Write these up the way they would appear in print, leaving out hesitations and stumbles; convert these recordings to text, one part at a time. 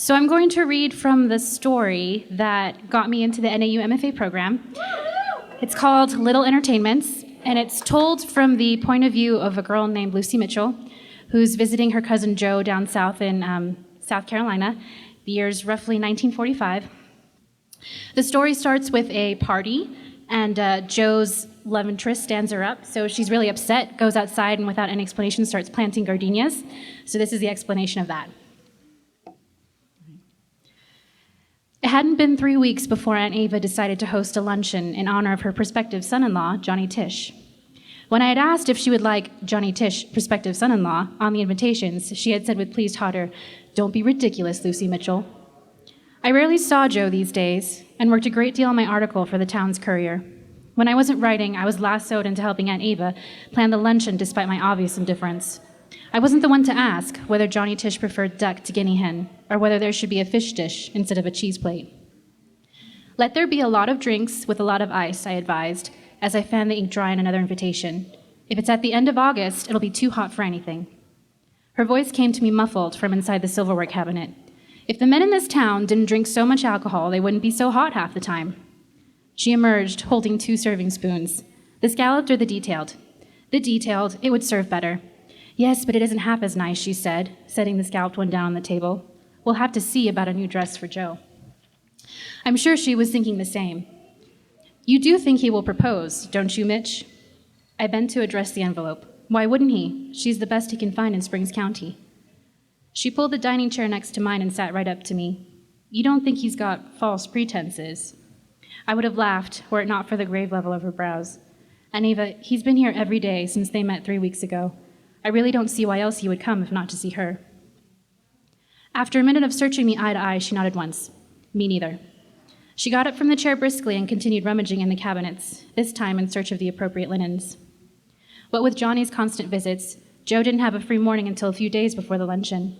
So I'm going to read from the story that got me into the NAU MFA program. It's called Little Entertainments, and it's told from the point of view of a girl named Lucy Mitchell, who's visiting her cousin Joe down south in South Carolina. The year's roughly 1945. The story starts with a party, and Joe's love interest stands her up, so she's really upset, goes outside, and without any explanation starts planting gardenias. So this is the explanation of that. It hadn't been 3 weeks before Aunt Ava decided to host a luncheon in honor of her prospective son-in-law, Johnny Tish. When I had asked if she would like Johnny Tish, prospective son-in-law, on the invitations, she had said with pleased hauteur, "Don't be ridiculous, Lucy Mitchell." I rarely saw Joe these days, and worked a great deal on my article for the town's Courier. When I wasn't writing, I was lassoed into helping Aunt Ava plan the luncheon despite my obvious indifference. I wasn't the one to ask whether Johnny Tish preferred duck to guinea hen, or whether there should be a fish dish instead of a cheese plate. Let there be a lot of drinks with a lot of ice, I advised, as I fanned the ink dry on another invitation. If it's at the end of August, it'll be too hot for anything. Her voice came to me muffled from inside the silverware cabinet. If the men in this town didn't drink so much alcohol, they wouldn't be so hot half the time. She emerged, holding 2 serving spoons. The scalloped or the detailed? The detailed, it would serve better. Yes, but it isn't half as nice, she said, setting the scalloped one down on the table. We'll have to see about a new dress for Joe. I'm sure she was thinking the same. You do think he will propose, don't you, Mitch? I bent to address the envelope. Why wouldn't he? She's the best he can find in Springs County. She pulled the dining chair next to mine and sat right up to me. You don't think he's got false pretenses? I would have laughed were it not for the grave level of her brows. And Ava, he's been here every day since they met 3 weeks ago. I really don't see why else he would come if not to see her. After a minute of searching me eye to eye, she nodded once. Me neither. She got up from the chair briskly and continued rummaging in the cabinets, this time in search of the appropriate linens. What with Johnny's constant visits, Joe didn't have a free morning until a few days before the luncheon.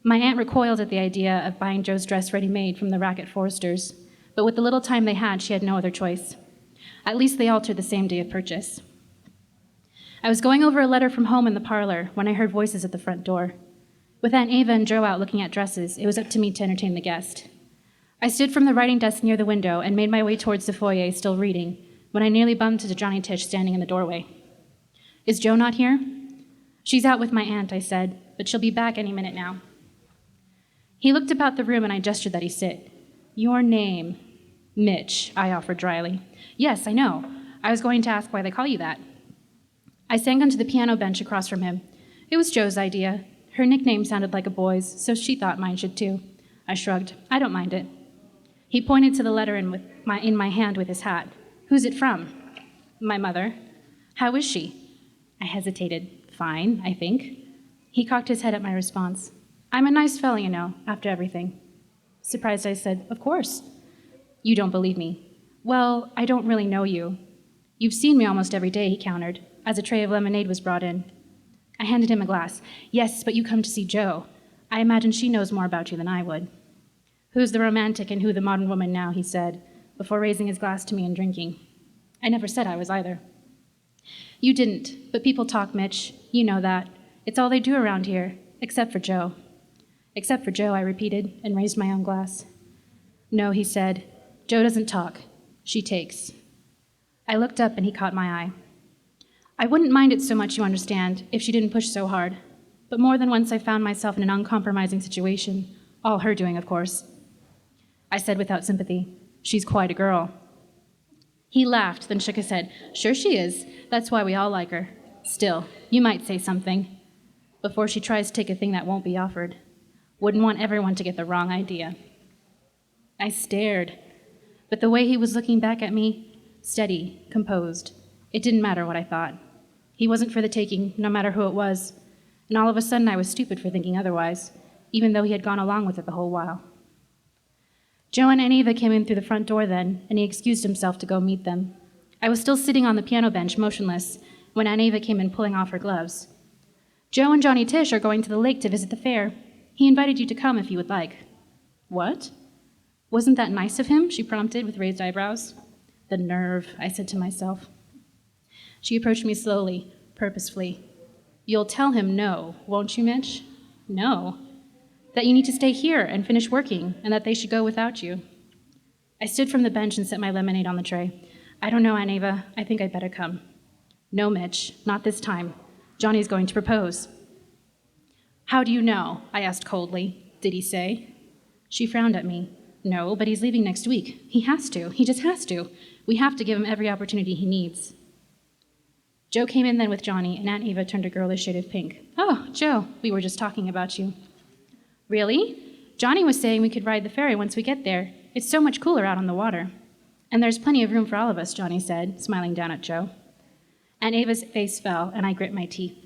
My aunt recoiled at the idea of buying Joe's dress ready-made from the rack at Forrester's, but with the little time they had, she had no other choice. At least they altered the same day of purchase. I was going over a letter from home in the parlor when I heard voices at the front door. With Aunt Ava and Joe out looking at dresses, it was up to me to entertain the guest. I stood from the writing desk near the window and made my way towards the foyer, still reading, when I nearly bumped into Johnny Tish standing in the doorway. Is Joe not here? She's out with my aunt, I said, but she'll be back any minute now. He looked about the room and I gestured that he sit. Your name? Mitch, I offered dryly. Yes, I know. I was going to ask why they call you that. I sank onto the piano bench across from him. It was Joe's idea. Her nickname sounded like a boy's, so she thought mine should too. I shrugged. I don't mind it. He pointed to the letter in my hand with his hat. Who's it from? My mother. How is she? I hesitated. Fine, I think. He cocked his head at my response. I'm a nice fellow, you know, after everything. Surprised, I said, of course. You don't believe me. Well, I don't really know you. You've seen me almost every day, he countered, as a tray of lemonade was brought in. I handed him a glass. Yes, but you come to see Joe. I imagine she knows more about you than I would. Who's the romantic and who the modern woman now, he said, before raising his glass to me and drinking. I never said I was either. You didn't, but people talk, Mitch. You know that. It's all they do around here, except for Joe. Except for Joe, I repeated, and raised my own glass. No, he said. Joe doesn't talk. She takes. I looked up and he caught my eye. I wouldn't mind it so much, you understand, if she didn't push so hard. But more than once I found myself in an uncompromising situation. All her doing, of course. I said without sympathy, she's quite a girl. He laughed, then shook his head. Sure she is. That's why we all like her. Still, you might say something. Before she tries to take a thing that won't be offered. Wouldn't want everyone to get the wrong idea. I stared. But the way he was looking back at me, steady, composed, it didn't matter what I thought. He wasn't for the taking, no matter who it was. And all of a sudden I was stupid for thinking otherwise, even though he had gone along with it the whole while. Joe and Aunt Ava came in through the front door then, and he excused himself to go meet them. I was still sitting on the piano bench, motionless, when Aunt Ava came in pulling off her gloves. Joe and Johnny Tish are going to the lake to visit the fair. He invited you to come if you would like. What? Wasn't that nice of him? She prompted with raised eyebrows. The nerve, I said to myself. She approached me slowly, purposefully. You'll tell him no, won't you, Mitch? No. that you need to stay here and finish working, and that they should go without you. I stood from the bench and set my lemonade on the tray. I don't know, Aunt Ava. I think I'd better come. No, Mitch, not this time. Johnny's going to propose. How do you know? I asked coldly. Did he say? She frowned at me. No, but he's leaving next week. He has to. He just has to. We have to give him every opportunity he needs. Joe came in then with Johnny, and Aunt Eva turned a girlish shade of pink. Oh, Joe, we were just talking about you. Really? Johnny was saying we could ride the ferry once we get there. It's so much cooler out on the water. And there's plenty of room for all of us, Johnny said, smiling down at Joe. Aunt Ava's face fell, and I grit my teeth.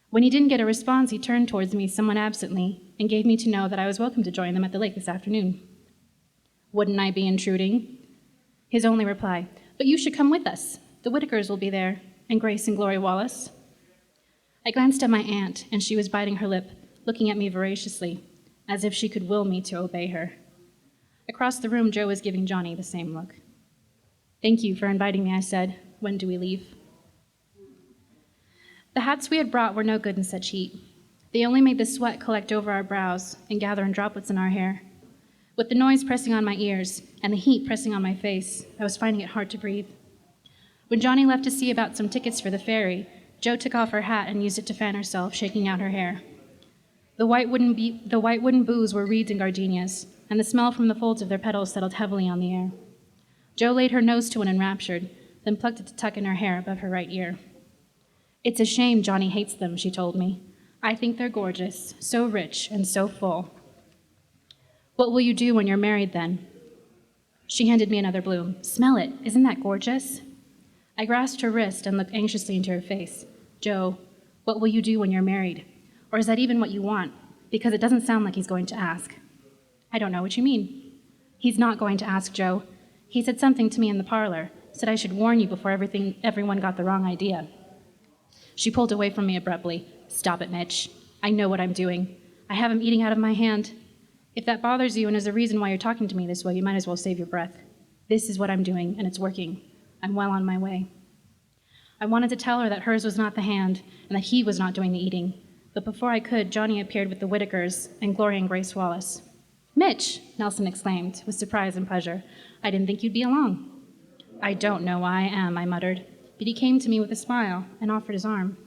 When he didn't get a response, he turned towards me somewhat absently and gave me to know that I was welcome to join them at the lake this afternoon. Wouldn't I be intruding? His only reply, but you should come with us. The Whitakers will be there, and Grace and Glory Wallace. I glanced at my aunt, and she was biting her lip, looking at me voraciously, as if she could will me to obey her. Across the room, Joe was giving Johnny the same look. Thank you for inviting me, I said. When do we leave? The hats we had brought were no good in such heat. They only made the sweat collect over our brows and gather in droplets in our hair. With the noise pressing on my ears and the heat pressing on my face, I was finding it hard to breathe. When Johnny left to see about some tickets for the ferry, Joe took off her hat and used it to fan herself, shaking out her hair. The white wooden boughs were reeds and gardenias, and the smell from the folds of their petals settled heavily on the air. Joe laid her nose to one enraptured, then plucked it to tuck in her hair above her right ear. It's a shame Johnny hates them, she told me. I think they're gorgeous, so rich and so full. What will you do when you're married then? She handed me another bloom. Smell it. Isn't that gorgeous? I grasped her wrist and looked anxiously into her face. Joe, what will you do when you're married? Or is that even what you want? Because it doesn't sound like he's going to ask. I don't know what you mean. He's not going to ask, Joe. He said something to me in the parlor, said I should warn you before everyone got the wrong idea. She pulled away from me abruptly. Stop it, Mitch. I know what I'm doing. I have him eating out of my hand. If that bothers you and is a reason why you're talking to me this way, you might as well save your breath. This is what I'm doing, and it's working. I'm well on my way. I wanted to tell her that hers was not the hand and that he was not doing the eating, but before I could, Johnny appeared with the Whitakers and Glory and Grace Wallace. Mitch, Nelson exclaimed, with surprise and pleasure. I didn't think you'd be along. I don't know why I am, I muttered, but he came to me with a smile and offered his arm.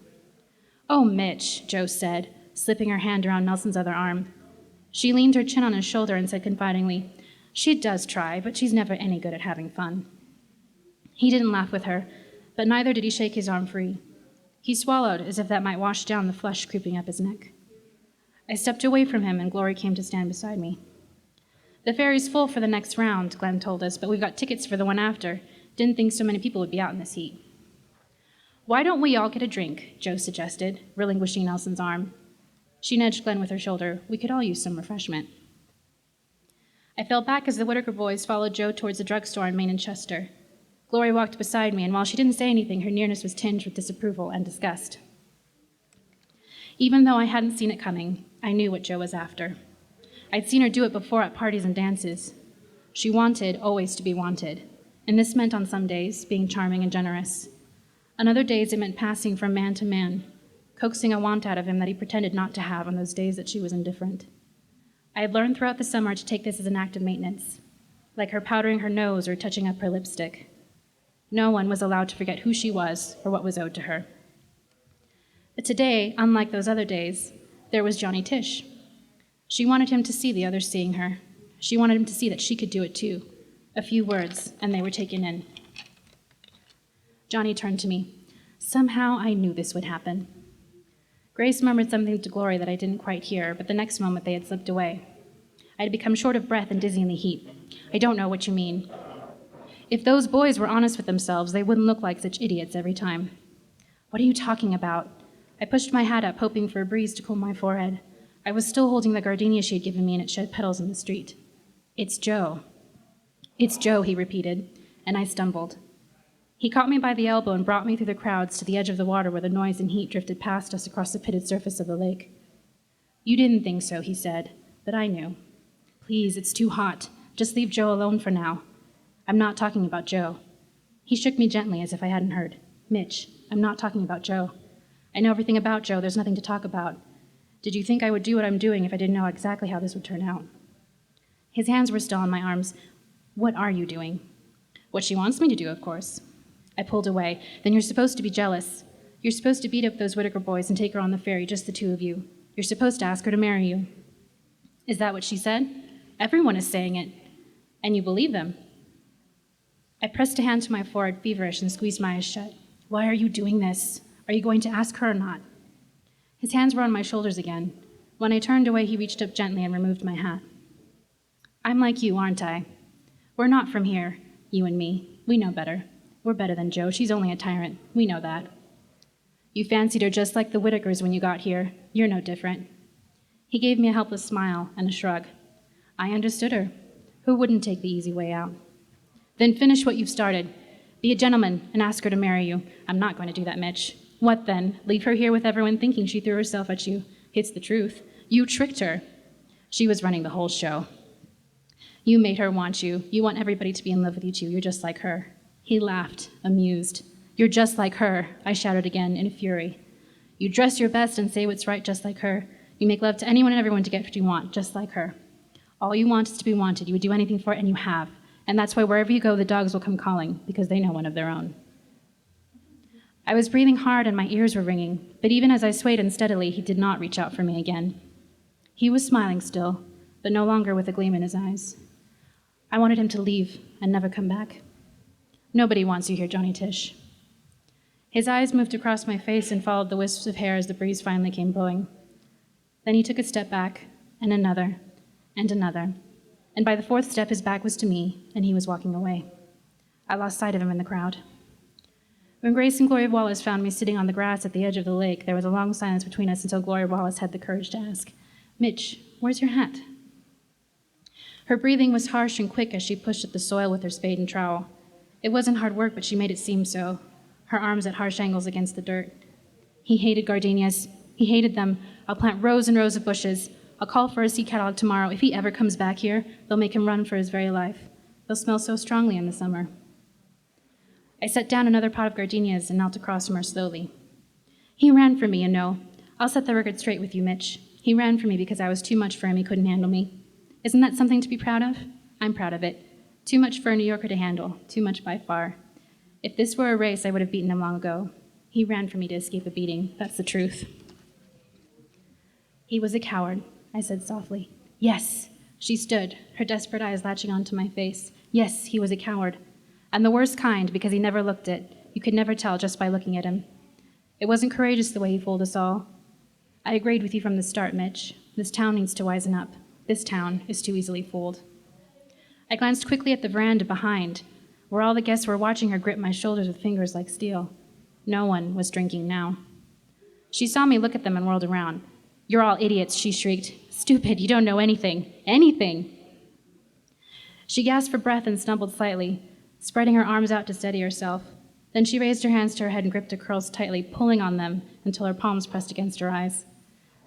Oh, Mitch, Joe said, slipping her hand around Nelson's other arm. She leaned her chin on his shoulder and said confidingly, She does try, but she's never any good at having fun. He didn't laugh with her, but neither did he shake his arm free. He swallowed as if that might wash down the flush creeping up his neck. I stepped away from him, and Glory came to stand beside me. The ferry's full for the next round, Glenn told us, but we've got tickets for the one after. Didn't think so many people would be out in this heat. Why don't we all get a drink, Joe suggested, relinquishing Nelson's arm. She nudged Glenn with her shoulder. We could all use some refreshment. I fell back as the Whitaker boys followed Joe towards the drugstore on Main and Chester. Glory walked beside me, and while she didn't say anything, her nearness was tinged with disapproval and disgust. Even though I hadn't seen it coming, I knew what Joe was after. I'd seen her do it before at parties and dances. She wanted always to be wanted, and this meant on some days being charming and generous. On other days it meant passing from man to man, coaxing a want out of him that he pretended not to have on those days that she was indifferent. I had learned throughout the summer to take this as an act of maintenance, like her powdering her nose or touching up her lipstick. No one was allowed to forget who she was or what was owed to her. But today, unlike those other days, there was Johnny Tish. She wanted him to see the others seeing her. She wanted him to see that she could do it too. A few words, and they were taken in. Johnny turned to me. Somehow I knew this would happen. Grace murmured something to Glory that I didn't quite hear, but the next moment they had slipped away. I had become short of breath and dizzy in the heat. I don't know what you mean. If those boys were honest with themselves, they wouldn't look like such idiots every time. What are you talking about? I pushed my hat up, hoping for a breeze to cool my forehead. I was still holding the gardenia she had given me, and it shed petals in the street. It's Joe. It's Joe, he repeated, and I stumbled. He caught me by the elbow and brought me through the crowds to the edge of the water where the noise and heat drifted past us across the pitted surface of the lake. You didn't think so, he said, but I knew. Please, it's too hot. Just leave Joe alone for now. I'm not talking about Joe. He shook me gently as if I hadn't heard. Mitch, I'm not talking about Joe. I know everything about Joe. There's nothing to talk about. Did you think I would do what I'm doing if I didn't know exactly how this would turn out? His hands were still on my arms. What are you doing? What she wants me to do, of course. I pulled away. Then you're supposed to be jealous. You're supposed to beat up those Whittaker boys and take her on the ferry, just the two of you. You're supposed to ask her to marry you. Is that what she said? Everyone is saying it. And you believe them. I pressed a hand to my forehead, feverish, and squeezed my eyes shut. Why are you doing this? Are you going to ask her or not? His hands were on my shoulders again. When I turned away, he reached up gently and removed my hat. I'm like you, aren't I? We're not from here, you and me. We know better. We're better than Jo. She's only a tyrant. We know that. You fancied her just like the Whittakers when you got here. You're no different. He gave me a helpless smile and a shrug. I understood her. Who wouldn't take the easy way out? Then finish what you've started. Be a gentleman and ask her to marry you. I'm not going to do that, Mitch. What then? Leave her here with everyone thinking she threw herself at you. It's the truth. You tricked her. She was running the whole show. You made her want you. You want everybody to be in love with you too. You're just like her. He laughed, amused. You're just like her, I shouted again in a fury. You dress your best and say what's right just like her. You make love to anyone and everyone to get what you want, just like her. All you want is to be wanted. You would do anything for it, and you have. And that's why wherever you go, the dogs will come calling, because they know one of their own. I was breathing hard and my ears were ringing, but even as I swayed unsteadily, he did not reach out for me again. He was smiling still, but no longer with a gleam in his eyes. I wanted him to leave and never come back. Nobody wants you here, Johnny Tish. His eyes moved across my face and followed the wisps of hair as the breeze finally came blowing. Then he took a step back, and another, and another, and by the fourth step his back was to me, and he was walking away. I lost sight of him in the crowd. When Grace and Gloria Wallace found me sitting on the grass at the edge of the lake, there was a long silence between us until Gloria Wallace had the courage to ask, Mitch, where's your hat? Her breathing was harsh and quick as she pushed at the soil with her spade and trowel. It wasn't hard work, but she made it seem so, her arms at harsh angles against the dirt. He hated gardenias. He hated them. I'll plant rows and rows of bushes. I'll call for a sea catalog tomorrow. If he ever comes back here, they'll make him run for his very life. They'll smell so strongly in the summer. I set down another pot of gardenias and knelt across from her slowly. He ran for me, you know. I'll set the record straight with you, Mitch. He ran for me because I was too much for him. He couldn't handle me. Isn't that something to be proud of? I'm proud of it. Too much for a New Yorker to handle. Too much by far. If this were a race, I would have beaten him long ago. He ran for me to escape a beating. That's the truth. He was a coward, I said softly. Yes. She stood, her desperate eyes latching onto my face. Yes, he was a coward. And the worst kind, because he never looked it. You could never tell just by looking at him. It wasn't courageous the way he fooled us all. I agreed with you from the start, Mitch. This town needs to wisen up. This town is too easily fooled. I glanced quickly at the veranda behind, where all the guests were watching her grip my shoulders with fingers like steel. No one was drinking now. She saw me look at them and whirled around. You're all idiots, she shrieked. Stupid, you don't know anything. Anything. She gasped for breath and stumbled slightly, spreading her arms out to steady herself. Then she raised her hands to her head and gripped her curls tightly, pulling on them until her palms pressed against her eyes.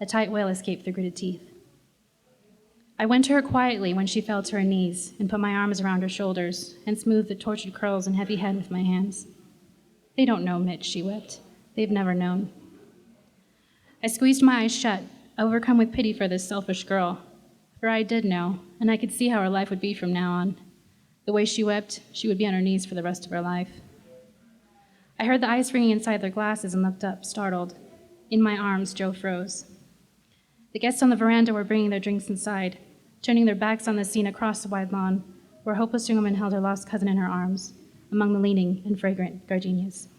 A tight wail escaped through gritted teeth. I went to her quietly when she fell to her knees and put my arms around her shoulders and smoothed the tortured curls and heavy head with my hands. They don't know, Mitch, she wept. They've never known. I squeezed my eyes shut, overcome with pity for this selfish girl. For I did know, and I could see how her life would be from now on. The way she wept, she would be on her knees for the rest of her life. I heard the ice ringing inside their glasses and looked up, startled. In my arms, Jo froze. The guests on the veranda were bringing their drinks inside, turning their backs on the scene across the wide lawn, where a hopeless young woman held her lost cousin in her arms, among the leaning and fragrant gardenias.